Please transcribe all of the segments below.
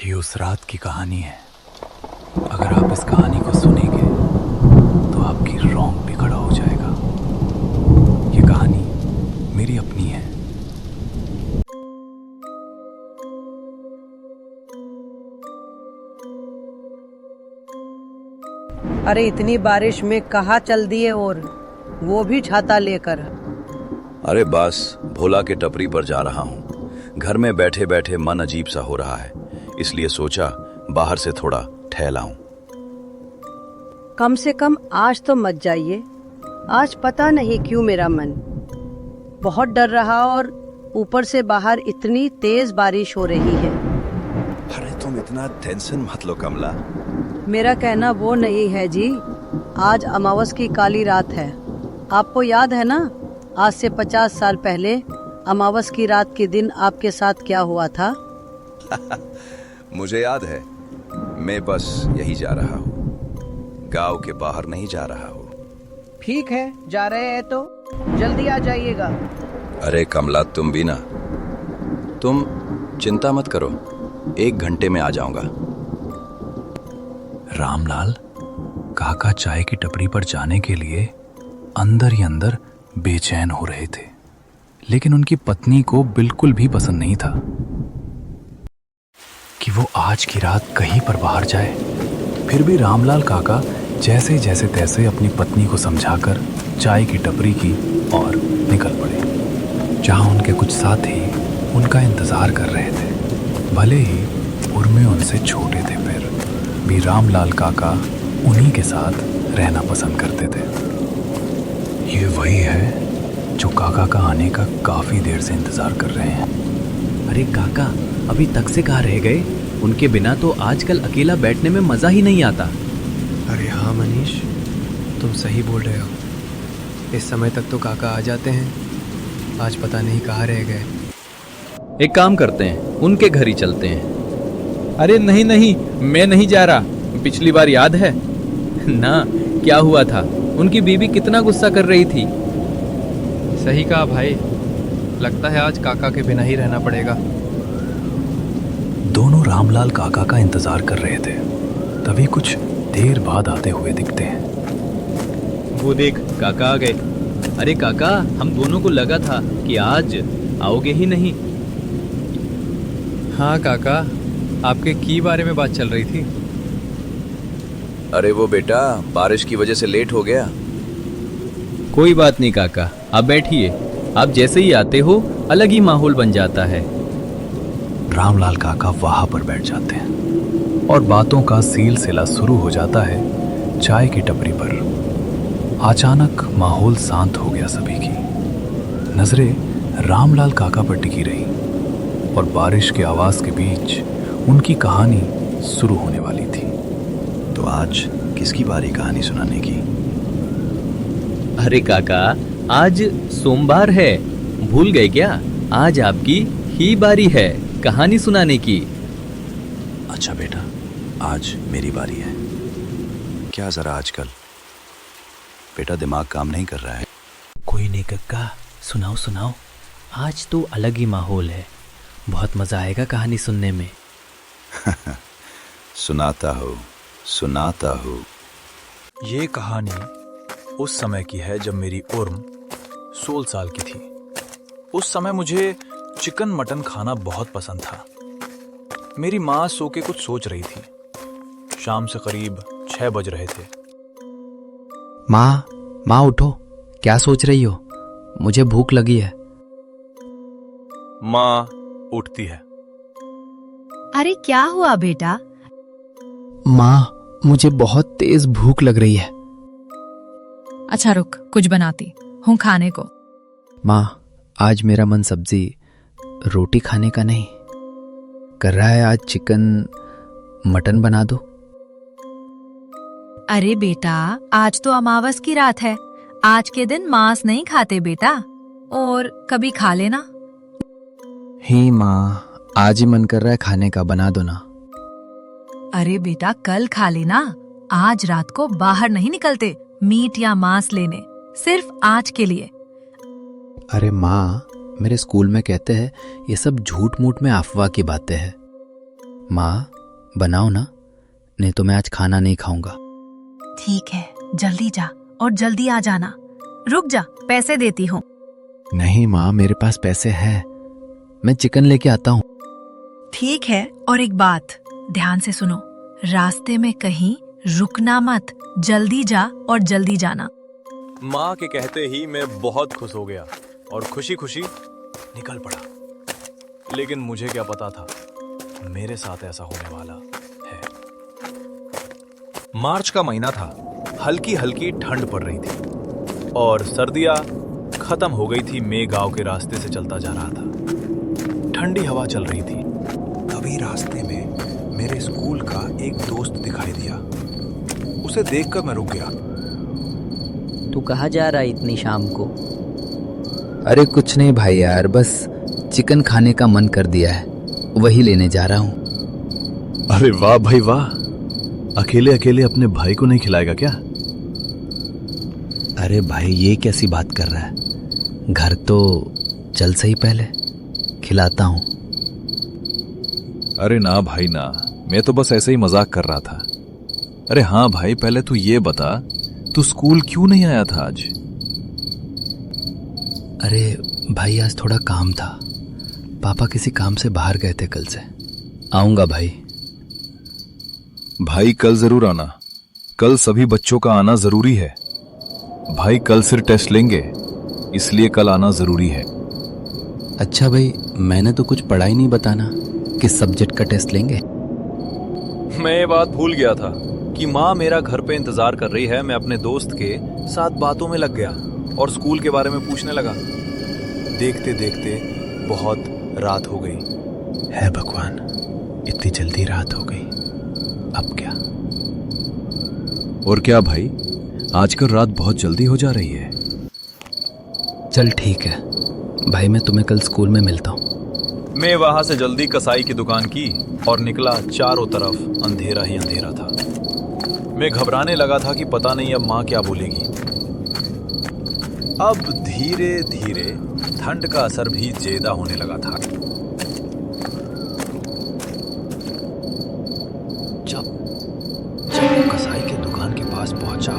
ये उस रात की कहानी है। अगर आप इस कहानी को सुनेंगे तो आपकी रोंग भी खड़ा हो जाएगा। ये कहानी मेरी अपनी है। अरे इतनी बारिश में कहाँ चल दिए, और वो भी छाता लेकर। अरे बस भोला के टपरी पर जा रहा हूँ। घर में बैठे बैठे मन अजीब सा हो रहा है, इसलिए सोचा बाहर से थोड़ा टहल आऊं। कम से कम आज तो मत जाइए। आज पता नहीं क्यों मेरा मन बहुत डर रहा, और ऊपर से बाहर इतनी तेज बारिश हो रही है। अरे तुम इतना टेंशन मत लो कमला। मेरा कहना वो नहीं है जी। आज अमावस की काली रात है। आपको याद है ना, आज से 50 साल पहले अमावस की रात के दिन आपके साथ क्या हुआ था? मुझे याद है। मैं बस यही जा रहा हूँ, गांव के बाहर नहीं जा रहा हूँ। ठीक है, जा रहे हैं तो जल्दी आ जाइएगा। अरे कमला तुम भी ना। तुम चिंता मत करो, 1 घंटे में आ जाऊंगा। रामलाल काका चाय की टपरी पर जाने के लिए अंदर ही अंदर बेचैन हो रहे थे, लेकिन उनकी पत्नी को बिल्कुल भी पसंद नहीं था कि वो आज की रात कहीं पर बाहर जाए। फिर भी रामलाल काका जैसे जैसे तैसे अपनी पत्नी को समझाकर चाय की टपरी की और निकल पड़े, जहां उनके कुछ साथी उनका इंतजार कर रहे थे। भले ही उर्मी उनसे छोटे थे, फिर भी रामलाल काका उन्हीं के साथ रहना पसंद करते थे। ये वही है जो काका का आने का काफी देर से इंतजार कर रहे हैं। अरे काका अभी तक से कहाँ रह गए? उनके बिना तो आजकल अकेला बैठने में मजा ही नहीं आता। अरे हाँ मनीष, तुम सही बोल रहे हो। इस समय तक तो काका आ जाते हैं, आज पता नहीं कहाँ रह गए। एक काम करते हैं, उनके घर ही चलते हैं। अरे नहीं नहीं, मैं नहीं जा रहा। पिछली बार याद है ना, क्या हुआ था? उनकी बीवी कितना गुस्सा कर रही थी। सही कहा भाई, लगता है आज काका के बिना ही रहना पड़ेगा। दोनों रामलाल काका का इंतजार कर रहे थे, तभी कुछ देर बाद आते हुए दिखते हैं। वो देख, काका आ गए। अरे काका, हम दोनों को लगा था कि आज आओगे ही नहीं। हाँ काका, आपके की बारे में बात चल रही थी। अरे वो बेटा बारिश की वजह से लेट हो गया। कोई बात नहीं काका, आप बैठिए। आप जैसे ही आते हो अलग ही माहौल बन जाता है। रामलाल काका वहां पर बैठ जाते हैं और बातों का सिलसिला शुरू हो जाता है चाय की टपरी पर। अचानक माहौल शांत हो गया। सभी की नजरें रामलाल काका पर टिकी रही और बारिश की आवाज के बीच उनकी कहानी शुरू होने वाली थी। तो आज किसकी बारी कहानी सुनाने की? अरे काका, आज सोमवार है, भूल गए क्या? आज आपकी ही बारी है कहानी सुनाने की। अच्छा बेटा, आज मेरी बारी है क्या? जरा आजकल बेटा दिमाग काम नहीं कर रहा है। कोई नहीं काका, सुनाओ सुनाओ। आज तो अलग ही माहौल है, बहुत मजा आएगा कहानी सुनने में। सुनाता हूँ। ये कहानी उस समय की है जब मेरी उर्म 16 साल की थी। उस समय मुझे चिकन मटन खाना बहुत पसंद था। मेरी माँ सो के कुछ सोच रही थी। शाम से करीब 6 बज रहे थे। माँ उठो, क्या सोच रही हो? मुझे भूख लगी है। माँ उठती है। अरे क्या हुआ बेटा? माँ, मुझे बहुत तेज भूख लग रही है। अच्छा रुक, कुछ बनाती हूँ खाने को। माँ, आज मेरा मन सब्जी रोटी खाने का नहीं कर रहा है। आज चिकन मटन बना दो। अरे बेटा, आज तो अमावस की रात है। आज के दिन मांस नहीं खाते बेटा, और कभी खा लेना। ही माँ, आज ही मन कर रहा है खाने का, बना दो ना। अरे बेटा, कल खा लेना। आज रात को बाहर नहीं निकलते मीट या मांस लेने, सिर्फ आज के लिए। अरे माँ, मेरे स्कूल में कहते हैं ये सब झूठ मूठ में अफवाह की बातें हैं। माँ बनाओ ना, नहीं तो मैं आज खाना नहीं खाऊंगा। ठीक है, जल्दी जा और जल्दी आ जाना। रुक जा, पैसे देती हूँ। नहीं माँ, मेरे पास पैसे हैं, मैं चिकन लेके आता हूँ। ठीक है, और एक बात ध्यान से सुनो, रास्ते में कहीं रुकना मत, जल्दी जा और जल्दी जाना। माँ के कहते ही मैं बहुत खुश हो गया और खुशी खुशी निकल पड़ा। लेकिन मुझे क्या पता था मेरे साथ ऐसा होने वाला है। मार्च का महीना था, हल्की हल्की ठंड पड़ रही थी और सर्दियां खत्म हो गई थी। मैं गांव के रास्ते से चलता जा रहा था, ठंडी हवा चल रही थी। तभी रास्ते में मेरे स्कूल का एक दोस्त दिखाई दिया। उसे देखकर मैं रुक गया। तू कहाँ जा रहा है इतनी शाम को? अरे कुछ नहीं भाई यार, बस चिकन खाने का मन कर दिया है, वही लेने जा रहा हूँ। अरे वाह भाई वाह, अकेले अकेले अपने भाई को नहीं खिलाएगा क्या? अरे भाई ये कैसी बात कर रहा है, घर तो चल सही पहले, खिलाता हूँ। अरे ना भाई ना, मैं तो बस ऐसे ही मजाक कर रहा था। अरे हाँ भाई, पहले तू ये बता, तू स्कूल क्यों नहीं आया था आज? अरे भाई आज थोड़ा काम था, पापा किसी काम से बाहर गए थे कल से। आऊंगा भाई। भाई कल जरूर आना, कल सभी बच्चों का आना जरूरी है। भाई कल सिर टेस्ट लेंगे, इसलिए कल आना जरूरी है। अच्छा भाई, मैंने तो कुछ पढ़ा ही नहीं, बताना किस सब्जेक्ट का टेस्ट लेंगे? मैं ये बात भूल गया था कि माँ मेरा घर पे इंतजार कर रही है। मैं अपने दोस्त के साथ बातों में लग गया और स्कूल के बारे में पूछने लगा। देखते देखते बहुत रात हो गई। है भगवान, इतनी जल्दी रात हो गई, अब क्या? और क्या भाई, आजकल रात बहुत जल्दी हो जा रही है। चल ठीक है भाई, मैं तुम्हें कल स्कूल में मिलता हूँ। मैं वहां से जल्दी कसाई की दुकान की और निकला। चारों तरफ अंधेरा ही अंधेरा था। मैं घबराने लगा था कि पता नहीं अब माँ क्या बोलेगी। अब धीरे धीरे ठंड का असर भी ज्यादा होने लगा था। जब मैं कसाई के दुकान के पास पहुंचा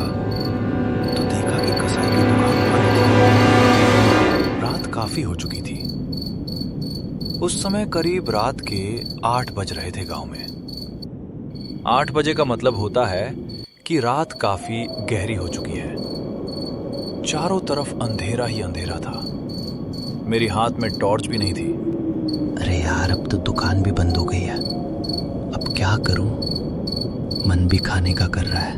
तो देखा कि कसाई की दुकान बंद थी। रात काफी हो चुकी थी। उस समय करीब रात के 8 बज रहे थे गांव में। 8 बजे का मतलब होता है कि रात काफी गहरी हो चुकी है। चारों तरफ अंधेरा ही अंधेरा था। मेरी हाथ में टॉर्च भी नहीं थी। अरे यार, अब तो दुकान भी बंद हो गई है, अब क्या करूं? मन भी खाने का कर रहा है।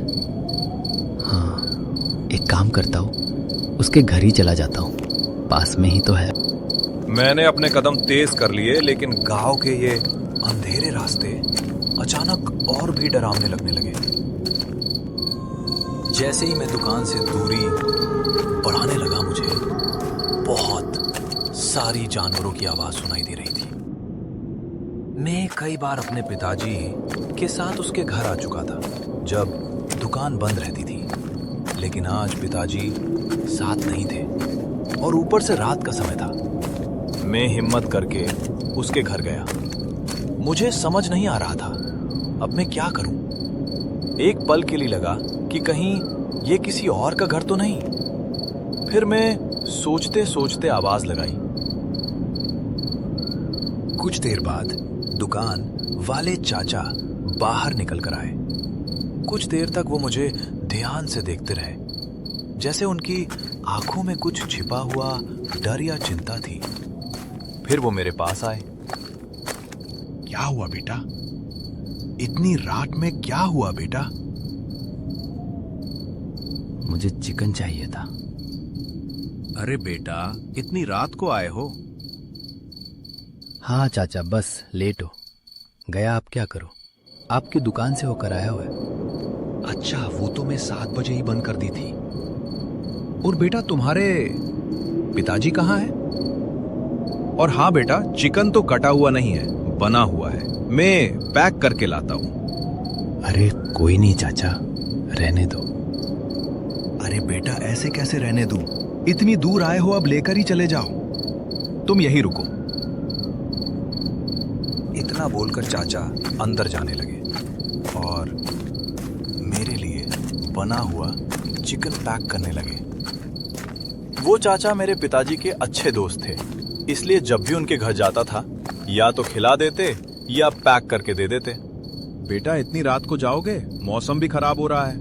हाँ, एक काम करता हूँ, उसके घर ही चला जाता हूँ, पास में ही तो है। मैंने अपने कदम तेज कर लिए, लेकिन गांव के ये अंधेरे रास्ते अचानक और भी डरावने लगने लगे। जैसे ही मैं दुकान से दूरी बढ़ाने लगा, मुझे बहुत सारी जानवरों की आवाज सुनाई दे रही थी। मैं कई बार अपने पिताजी के साथ उसके घर आ चुका था जब दुकान बंद रहती थी, लेकिन आज पिताजी साथ नहीं थे और ऊपर से रात का समय था। मैं हिम्मत करके उसके घर गया। मुझे समझ नहीं आ रहा था अब मैं क्या करूं। एक पल के लिए लगा कि कहीं ये किसी और का घर तो नहीं। फिर मैं सोचते सोचते आवाज लगाई। कुछ देर बाद दुकान वाले चाचा बाहर निकल कर आए। कुछ देर तक वो मुझे ध्यान से देखते रहे, जैसे उनकी आंखों में कुछ छिपा हुआ डर या चिंता थी। फिर वो मेरे पास आए। क्या हुआ बेटा? इतनी रात में क्या हुआ बेटा? मुझे चिकन चाहिए था। अरे बेटा, इतनी रात को आए हो? हाँ चाचा, बस लेट हो गया। आप क्या करो, आपकी दुकान से होकर आया हुआ है। अच्छा, वो तो मैं 7 बजे ही बंद कर दी थी। और बेटा, तुम्हारे पिताजी कहाँ हैं? और हाँ बेटा, चिकन तो कटा हुआ नहीं है, बना हुआ है, मैं पैक करके लाता हूं। अरे कोई नहीं चाचा, रहने दो। अरे बेटा, ऐसे कैसे रहने दूं? इतनी दूर आए हो, अब लेकर ही चले जाओ। तुम यहीं रुको। इतना बोलकर चाचा अंदर जाने लगे और मेरे लिए बना हुआ चिकन पैक करने लगे। वो चाचा मेरे पिताजी के अच्छे दोस्त थे, इसलिए जब भी उनके घर जाता था या तो खिला देते या पैक करके दे देते। बेटा इतनी रात को जाओगे? मौसम भी खराब हो रहा है।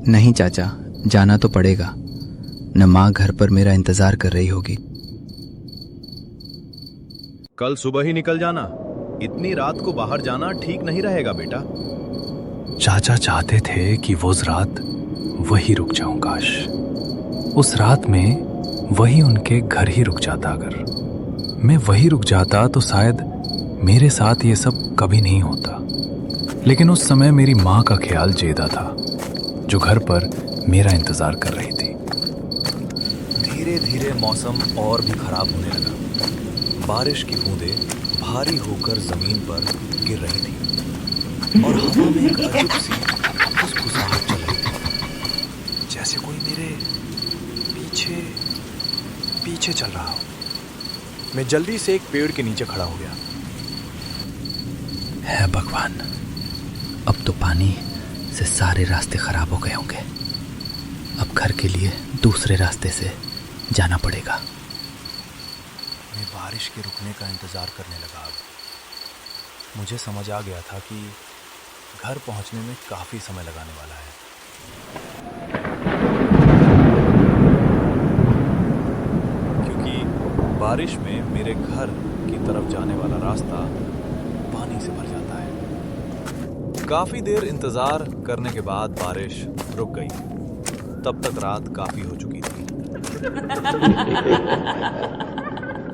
नहीं चाचा, जाना तो पड़ेगा न, माँ घर पर मेरा इंतजार कर रही होगी। कल सुबह ही निकल जाना, इतनी रात को बाहर जाना ठीक नहीं रहेगा बेटा। चाचा चाहते थे कि वो उस रात वही रुक जाऊं, काश उस रात में वही उनके घर ही रुक जाता। अगर मैं वही रुक जाता तो शायद मेरे साथ ये सब कभी नहीं होता। लेकिन उस समय मेरी माँ का ख्याल जेदा था, जो घर पर मेरा इंतजार कर रही थी। धीरे धीरे मौसम और भी खराब होने लगा। बारिश की बूंदें भारी होकर जमीन पर गिर रही थी और हवा में एक अजीब सी खुशखुशाहट चल रही थी, जैसे कोई मेरे पीछे पीछे चल रहा हो। मैं जल्दी से एक पेड़ के नीचे खड़ा हो गया। है भगवान, अब तो पानी से सारे रास्ते खराब हो गए होंगे। अब घर के लिए दूसरे रास्ते से जाना पड़ेगा। मैं बारिश के रुकने का इंतजार करने लगा। अब मुझे समझ आ गया था कि घर पहुंचने में काफी समय लगाने वाला है। क्योंकि बारिश में मेरे घर की तरफ जाने वाला रास्ता पानी से भर जाता है। काफी देर इंतजार करने के बाद बारिश रुक गई। तब तक रात काफी हो चुकी थी।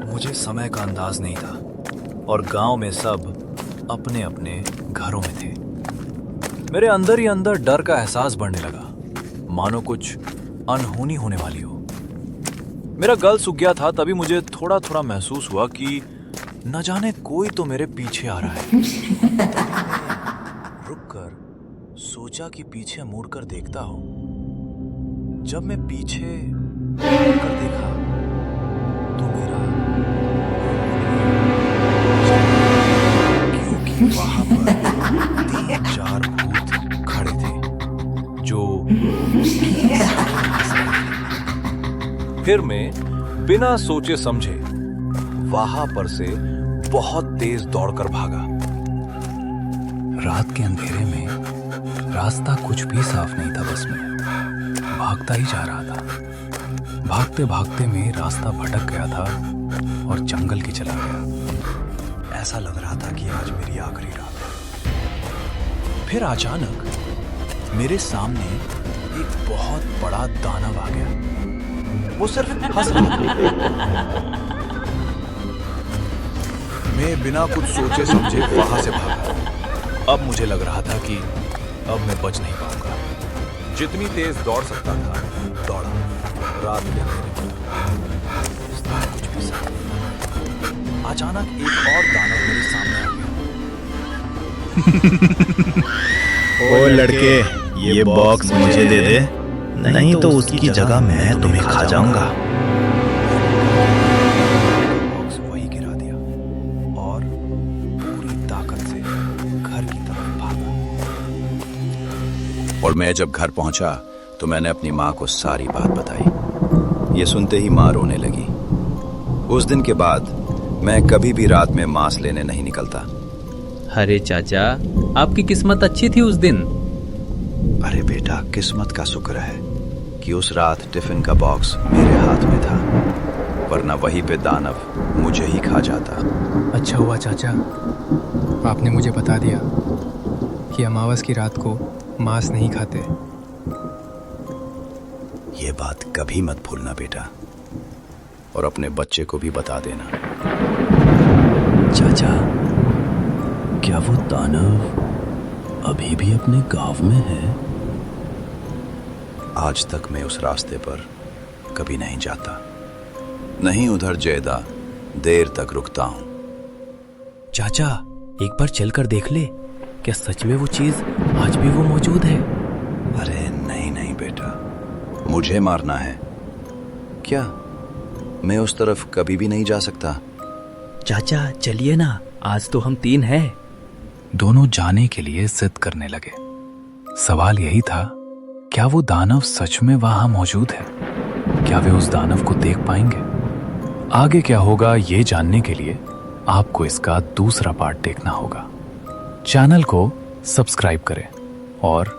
मुझे समय का अंदाज नहीं था और गांव में सब अपने अपने घरों में थे। मेरे अंदर ही अंदर डर का एहसास बढ़ने लगा, मानो कुछ अनहोनी होने वाली हो। मेरा गल सूख गया था। तभी मुझे थोड़ा थोड़ा महसूस हुआ कि न जाने कोई तो मेरे पीछे आ रहा है। रुककर सोचा कि पीछे मुड़कर देखता हूं। जब मैं पीछे मुड़कर देखा तो मेरा क्योंकि वहां पर 3-4 भूत खड़े थे जो फिर मैं बिना सोचे समझे वहां पर से बहुत तेज दौड़कर भागा। रात के अंधेरे में रास्ता कुछ भी साफ नहीं था, बस मैं भागता ही जा रहा था। भागते भागते में रास्ता भटक गया था और जंगल की चला गया। ऐसा लग रहा था कि आज मेरी आखिरी रात है। फिर अचानक मेरे सामने एक बहुत बड़ा दानव आ गया। वो सिर्फ हंस रहा था। मैं बिना कुछ सोचे समझे वहां से भागा। अब मुझे लग रहा था कि अब मैं बच नहीं पाऊंगा। जितनी तेज दौड़ सकता था दौड़ा। रात के अंधेरे में कुछ भी साफ नहीं। अचानक एक और दानव मेरे सामने आ गया। ओ लड़के, ये बॉक्स मुझे दे दे, नहीं तो उसकी जगह मैं तुम्हें खा जाऊंगा। बॉक्स वही गिरा दिया और पूरी ताकत से घर की तरफ भागा। और मैं जब घर पहुंचा तो मैंने अपनी माँ को सारी बात बताई। ये सुनते ही माँ रोने लगी। उस दिन के बाद मैं कभी भी रात में मांस लेने नहीं निकलता। अरे चाचा, आपकी किस्मत अच्छी थी उस दिन। अरे बेटा, किस्मत का शुक्र है कि उस रात टिफिन का बॉक्स मेरे हाथ में था, वरना वहीं पे दानव मुझे ही खा जाता। अच्छा हुआ चाचा, आपने मुझे बता दिया कि अमावस की रात को मांस नहीं खाते। ये बात कभी मत भूलना बेटा, और अपने बच्चे को भी बता देना। चाचा, क्या वो दानव अभी भी अपने गांव में है? आज तक मैं उस रास्ते पर कभी नहीं जाता, नहीं उधर जेदा देर तक रुकता हूं। चाचा, एक बार चलकर देख ले, क्या सच में वो चीज आज भी वो मौजूद है? अरे नहीं नहीं बेटा, मुझे मारना है क्या? मैं उस तरफ कभी भी नहीं जा सकता। चाचा चलिए ना, आज तो हम 3 हैं। दोनों जाने के लिए जिद करने लगे। सवाल यही था, क्या वो दानव सच में वहां मौजूद है? क्या वे उस दानव को देख पाएंगे? आगे क्या होगा ये जानने के लिए आपको इसका दूसरा पार्ट देखना होगा। चैनल को सब्सक्राइब करें और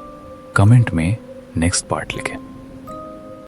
कमेंट में नेक्स्ट पार्ट लिखें।